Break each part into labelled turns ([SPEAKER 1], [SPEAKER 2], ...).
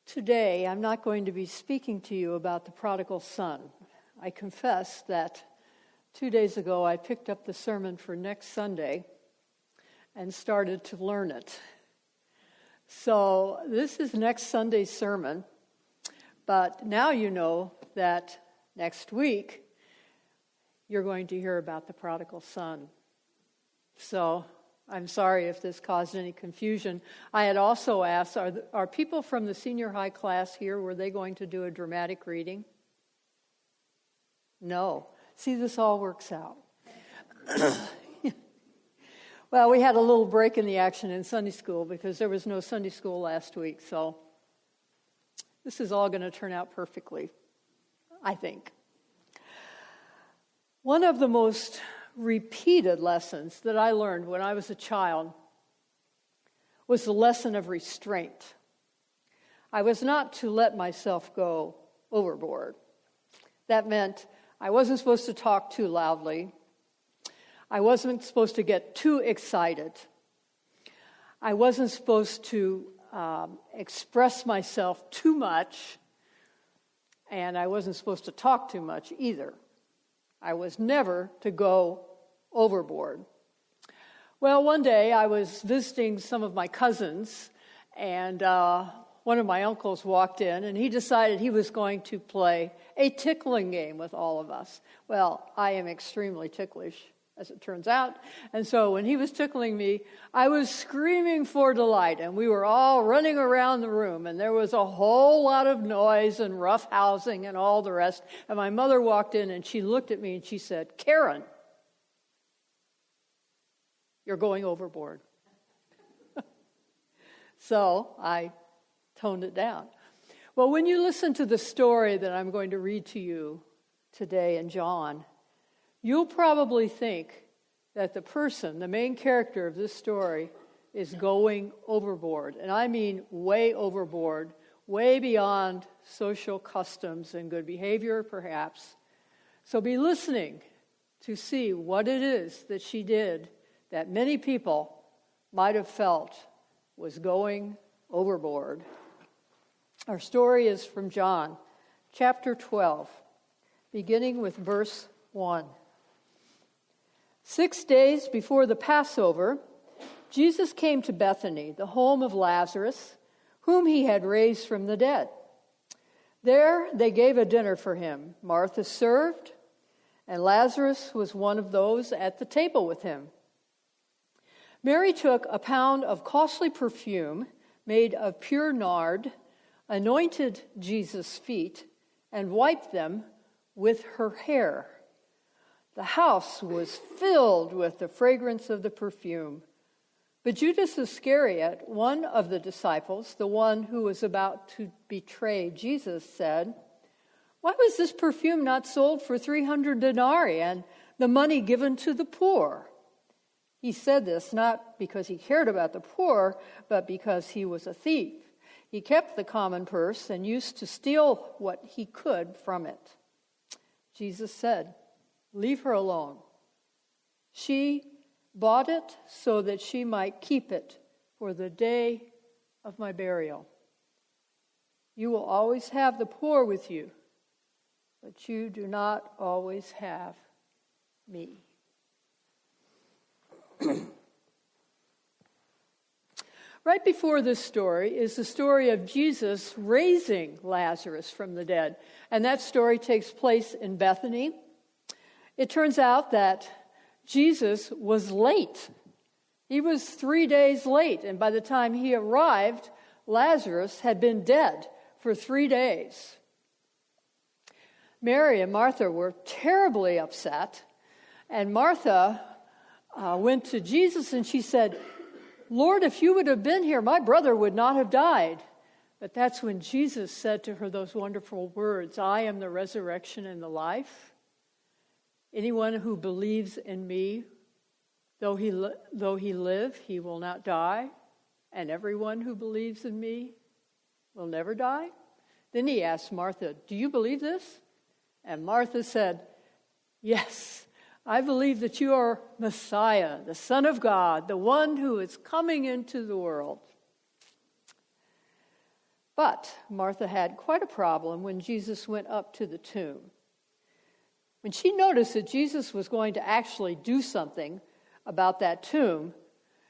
[SPEAKER 1] Today, I'm not going to be speaking to you about the prodigal son. I confess that 2 days ago I picked up the sermon for next Sunday and started to learn it. So this is next Sunday's sermon, but now you know that next week you're going to hear about the prodigal son. So I'm sorry if this caused any confusion. I had also asked, are people from the senior high class here, were they going to do a dramatic reading? No. See, this all works out. Well, we had a little break in the action in Sunday school because there was no Sunday school last week, so this is all going to turn out perfectly, I think. One of the most repeated lessons that I learned when I was a child was the lesson of restraint. I was not to let myself go overboard. That meant I wasn't supposed to talk too loudly. I wasn't supposed to get too excited. I wasn't supposed to express myself too much, and I wasn't supposed to talk too much either. I was never to go overboard. Well, one day I was visiting some of my cousins, and one of my uncles walked in, and he decided he was going to play a tickling game with all of us. Well, I am extremely ticklish, as it turns out, and so when he was tickling me, I was screaming for delight, and we were all running around the room, and there was a whole lot of noise and roughhousing and all the rest, and my mother walked in, and she looked at me, and she said, "Karen, you're going overboard." So I toned it down. Well, when you listen to the story that I'm going to read to you today in John, you'll probably think that the person, the main character of this story, is going overboard. And I mean way overboard, way beyond social customs and good behavior, perhaps. So be listening to see what it is that she did that many people might have felt was going overboard. Our story is from John, chapter 12, beginning with verse 1. 6 days before the Passover, Jesus came to Bethany, the home of Lazarus, whom he had raised from the dead. There they gave a dinner for him. Martha served, and Lazarus was one of those at the table with him. Mary took a pound of costly perfume made of pure nard, anointed Jesus' feet, and wiped them with her hair. The house was filled with the fragrance of the perfume. But Judas Iscariot, one of the disciples, the one who was about to betray Jesus, said, "Why was this perfume not sold for 300 denarii and the money given to the poor?" He said this not because he cared about the poor, but because he was a thief. He kept the common purse and used to steal what he could from it. Jesus said, "Leave her alone. She bought it so that she might keep it for the day of my burial. You will always have the poor with you, but you do not always have me." Right before this story is the story of Jesus raising Lazarus from the dead, and that story takes place in Bethany. It turns out that Jesus was late. He was 3 days late, and by the time he arrived, Lazarus had been dead for 3 days. Mary and Martha were terribly upset, and Martha went to Jesus and she said, "Lord, if you would have been here, my brother would not have died." But that's when Jesus said to her those wonderful words, "I am the resurrection and the life. Anyone who believes in me, though he live, he will not die. And everyone who believes in me will never die." Then he asked Martha, "Do you believe this?" And Martha said, "Yes, I believe that you are Messiah, the Son of God, the one who is coming into the world." But Martha had quite a problem when Jesus went up to the tomb. When she noticed that Jesus was going to actually do something about that tomb,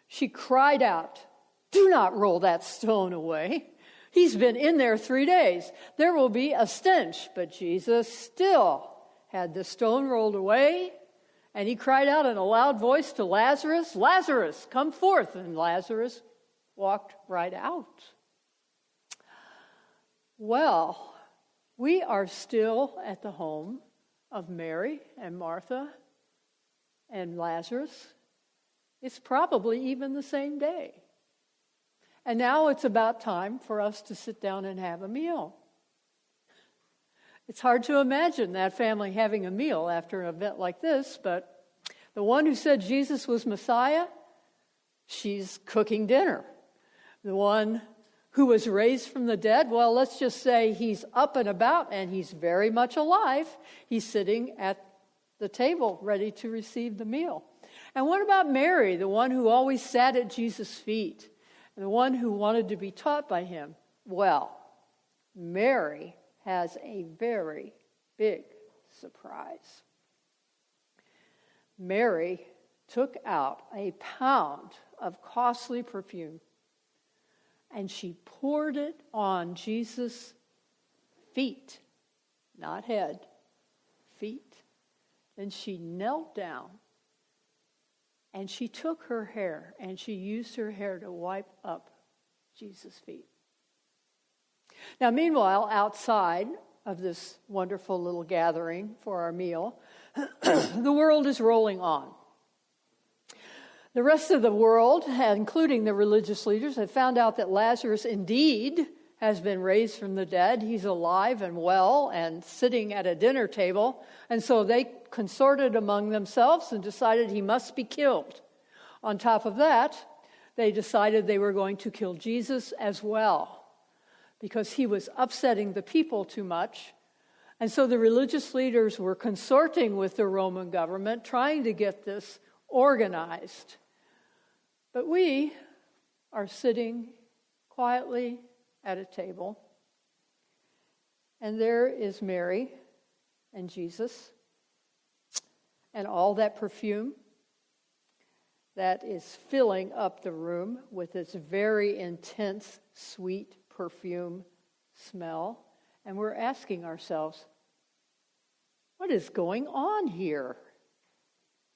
[SPEAKER 1] she cried out, "Do not roll that stone away. He's been in there 3 days. There will be a stench." But Jesus still had the stone rolled away, and he cried out in a loud voice to Lazarus, "Lazarus, come forth." And Lazarus walked right out. Well, we are still at the home of Mary and Martha and Lazarus. It's probably even the same day. And now it's about time for us to sit down and have a meal. It's hard to imagine that family having a meal after an event like this, but the one who said Jesus was Messiah, she's cooking dinner. The one who was raised from the dead, well, let's just say he's up and about and he's very much alive. He's sitting at the table ready to receive the meal. And what about Mary, the one who always sat at Jesus' feet, and the one who wanted to be taught by him? Well, Mary has a very big surprise. Mary took out a pound of costly perfume, and she poured it on Jesus' feet, not head, feet. Then she knelt down, and she took her hair, and she used her hair to wipe up Jesus' feet. Now, meanwhile, outside of this wonderful little gathering for our meal, the world is rolling on. The rest of the world, including the religious leaders, have found out that Lazarus indeed has been raised from the dead. He's alive and well and sitting at a dinner table. And so they consorted among themselves and decided he must be killed. On top of that, they decided they were going to kill Jesus as well, because he was upsetting the people too much. And so the religious leaders were consorting with the Roman government, trying to get this organized. But we are sitting quietly at a table, and there is Mary and Jesus and all that perfume that is filling up the room with its very intense, sweet perfume smell. And we're asking ourselves, what is going on here?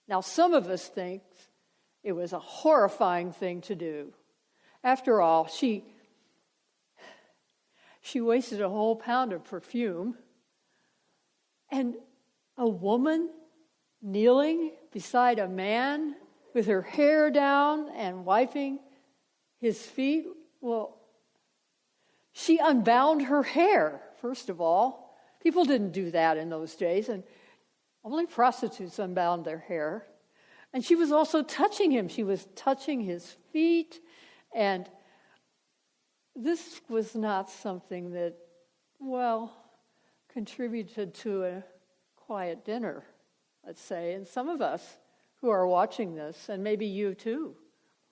[SPEAKER 1] Now, some of us think it was a horrifying thing to do. After all, she wasted a whole pound of perfume, and a woman kneeling beside a man with her hair down and wiping his feet. Well, she unbound her hair, first of all. People didn't do that in those days, and only prostitutes unbound their hair. And she was also touching him. She was touching his feet. And this was not something that, well, contributed to a quiet dinner, let's say. And some of us who are watching this, and maybe you too,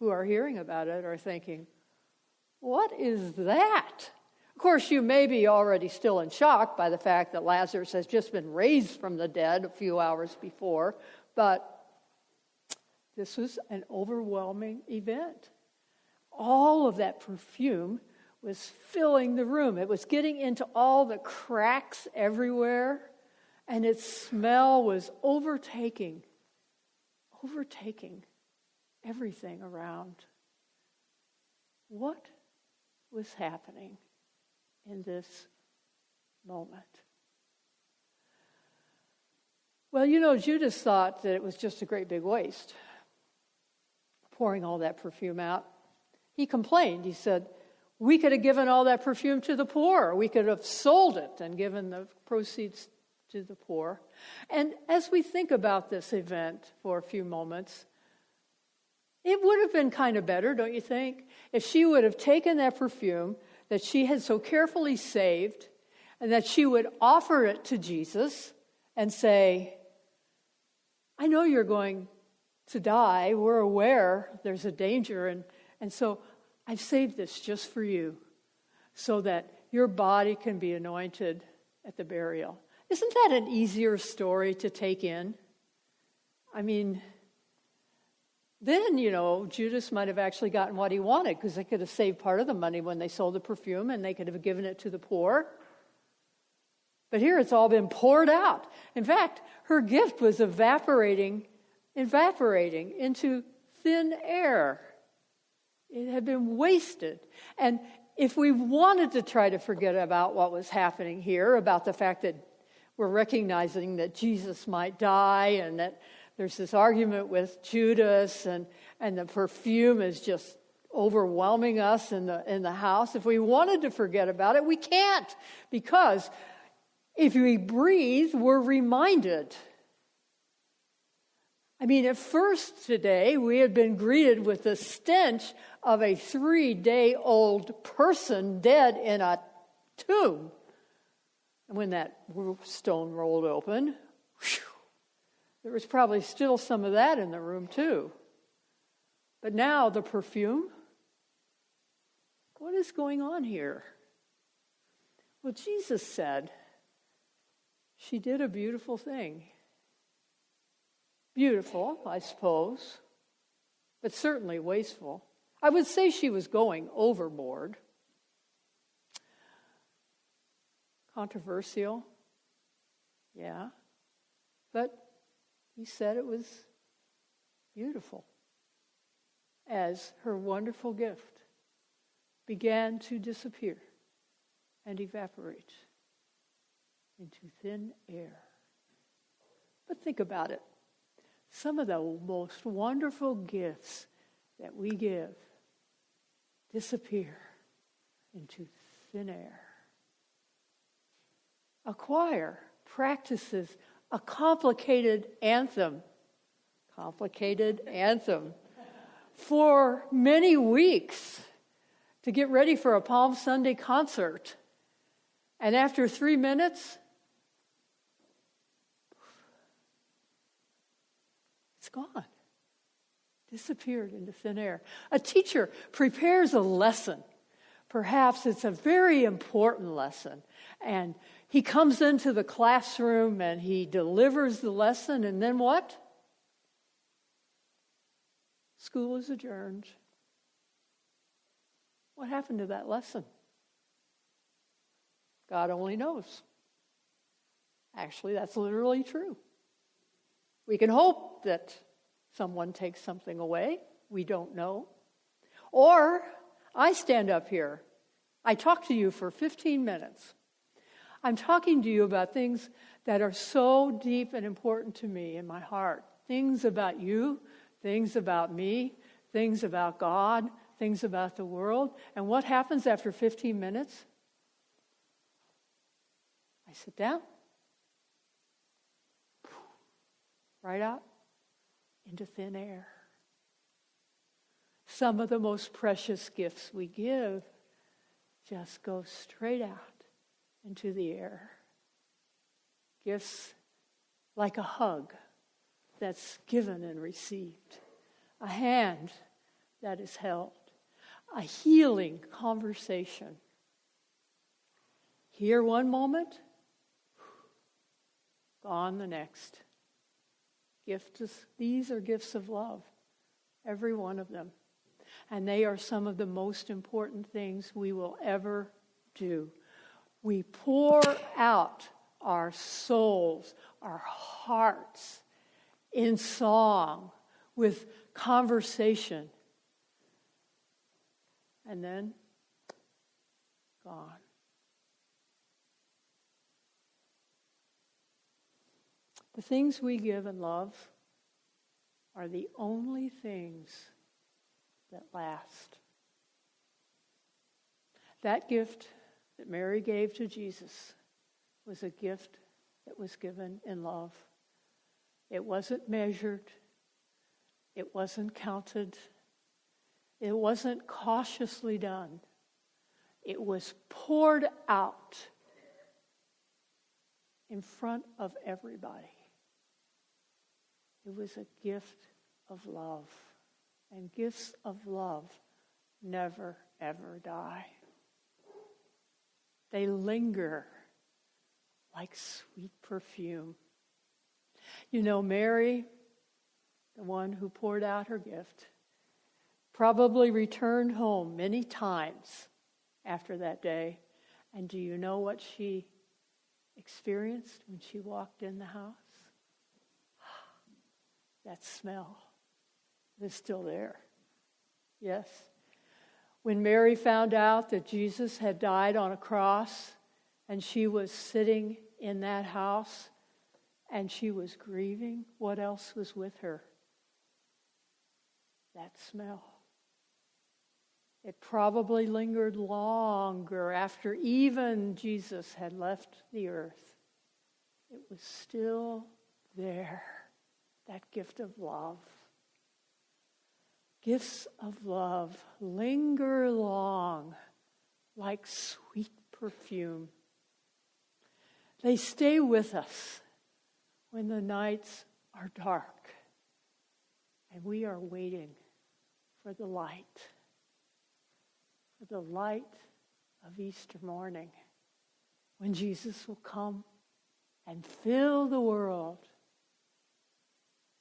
[SPEAKER 1] who are hearing about it, are thinking, what is that? Of course, you may be already still in shock by the fact that Lazarus has just been raised from the dead a few hours before, but this was an overwhelming event. All of that perfume was filling the room. It was getting into all the cracks everywhere, and its smell was overtaking everything around. What was happening in this moment? Well, Judas thought that it was just a great big waste, pouring all that perfume out. He complained. He said, we could have given all that perfume to the poor. We could have sold it and given the proceeds to the poor. And as we think about this event for a few moments, it would have been kind of better, don't you think, if she would have taken that perfume that she had so carefully saved and that she would offer it to Jesus and say, I know you're going to die. We're aware there's a danger, and so I've saved this just for you. so that your body can be anointed at the burial. Isn't that an easier story to take in? I mean, then, Judas might have actually gotten what he wanted, because they could have saved part of the money when they sold the perfume, and they could have given it to the poor. But here it's all been poured out. In fact, her gift was evaporating into thin air. It had been wasted. And if we wanted to try to forget about what was happening here, about the fact that we're recognizing that Jesus might die, and that there's this argument with Judas, and the perfume is just overwhelming us in the house. If we wanted to forget about it, we can't, because if we breathe, we're reminded. I mean, at first today, we had been greeted with the stench of a 3-day-old person dead in a tomb. And when that stone rolled open, there was probably still some of that in the room too. But now the perfume, what is going on here? Well, Jesus said, she did a beautiful thing. Beautiful, I suppose, but certainly wasteful. I would say she was going overboard. Controversial, yeah, but he said it was beautiful as her wonderful gift began to disappear and evaporate into thin air. But think about it. Some of the most wonderful gifts that we give disappear into thin air. A choir practices a complicated anthem for many weeks to get ready for a Palm Sunday concert. And after 3 minutes, it's gone. Disappeared into thin air. A teacher prepares a lesson. Perhaps it's a very important lesson. And he comes into the classroom and he delivers the lesson, and then what? School is adjourned. What happened to that lesson? God only knows. Actually, that's literally true. We can hope that someone takes something away. We don't know. Or I stand up here. I talk to you for 15 minutes. I'm talking to you about things that are so deep and important to me in my heart. Things about you, things about me, things about God, things about the world. And what happens after 15 minutes? I sit down. Right out into thin air. Some of the most precious gifts we give just go straight out into the air. Gifts like a hug that's given and received, a hand that is held, a healing conversation. Here one moment, gone the next. These are gifts of love, every one of them. And they are some of the most important things we will ever do. We pour out our souls, our hearts, in song, with conversation. And then, gone. The things we give in love are the only things that last. That gift that Mary gave to Jesus was a gift that was given in love. It wasn't measured. It wasn't counted. It wasn't cautiously done. It was poured out in front of everybody. It was a gift of love. And gifts of love never, ever die. They linger like sweet perfume. You know, Mary, the one who poured out her gift, probably returned home many times after that day. And do you know what she experienced when she walked in the house? That smell is still there. Yes. When Mary found out that Jesus had died on a cross and she was sitting in that house and she was grieving, what else was with her? That smell. It probably lingered longer after even Jesus had left the earth. It was still there, that gift of love. Gifts of love linger long like sweet perfume. They stay with us when the nights are dark and we are waiting for the light of Easter morning, when Jesus will come and fill the world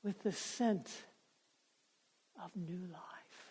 [SPEAKER 1] with the scent of new life.